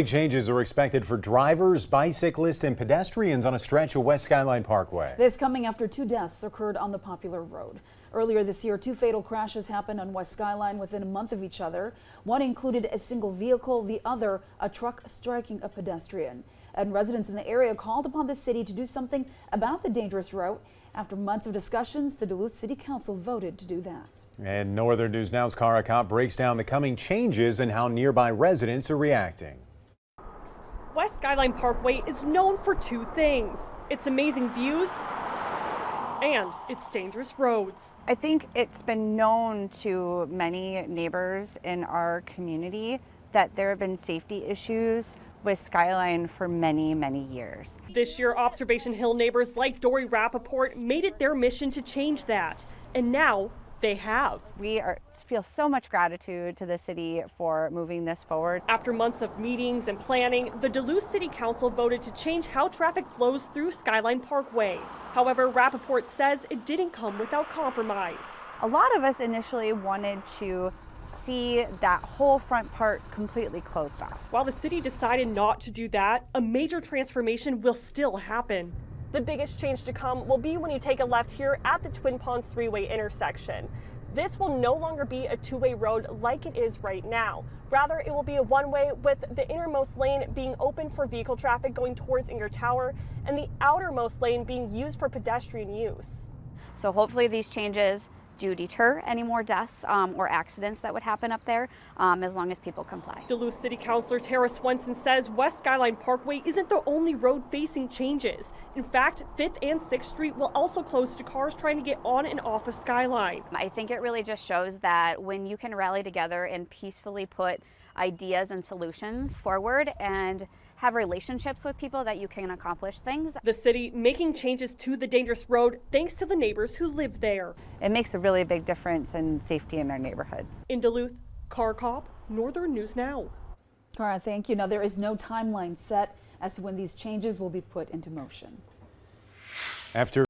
Changes are expected for drivers, bicyclists, and pedestrians on a stretch of West Skyline Parkway. This coming after 2 deaths occurred on the popular road. Earlier this year, 2 fatal crashes happened on West Skyline within a month of each other. One included a single vehicle, the other a truck striking a pedestrian. And residents in the area called upon the city to do something about the dangerous route. After months of discussions, the Duluth City Council voted to do that. And Northern News Now's Cara Kopp breaks down the coming changes and how nearby residents are reacting. West Skyline Parkway is known for 2 things: its amazing views and its dangerous roads. I think it's been known to many neighbors in our community that there have been safety issues with Skyline for many, many years. This year, Observation Hill neighbors like Dory Rappaport made it their mission to change that. And now they have. We feel so much gratitude to the city for moving this forward. After months of meetings and planning, the Duluth City Council voted to change how traffic flows through Skyline Parkway. However, Rappaport says it didn't come without compromise. A lot of us initially wanted to see that whole front part completely closed off. While the city decided not to do that, a major transformation will still happen. The biggest change to come will be when you take a left here at the Twin Ponds 3-way intersection. This will no longer be a 2-way road like it is right now. Rather, it will be a 1-way with the innermost lane being open for vehicle traffic going towards Inger Tower and the outermost lane being used for pedestrian use. So hopefully these changes do deter any more deaths or accidents that would happen up there as long as people comply. Duluth City Councilor Tara Swenson says West Skyline Parkway isn't the only road facing changes. In fact, 5th and 6th Street will also close to cars trying to get on and off of Skyline. I think it really just shows that when you can rally together and peacefully put ideas and solutions forward and have relationships with people, that you can accomplish things. The city making changes to the dangerous road thanks to the neighbors who live there. It makes a really big difference in safety in our neighborhoods. In Duluth, Cara Kopp, Northern News Now. Cara, thank you. Now, there is no timeline set as to when these changes will be put into motion. After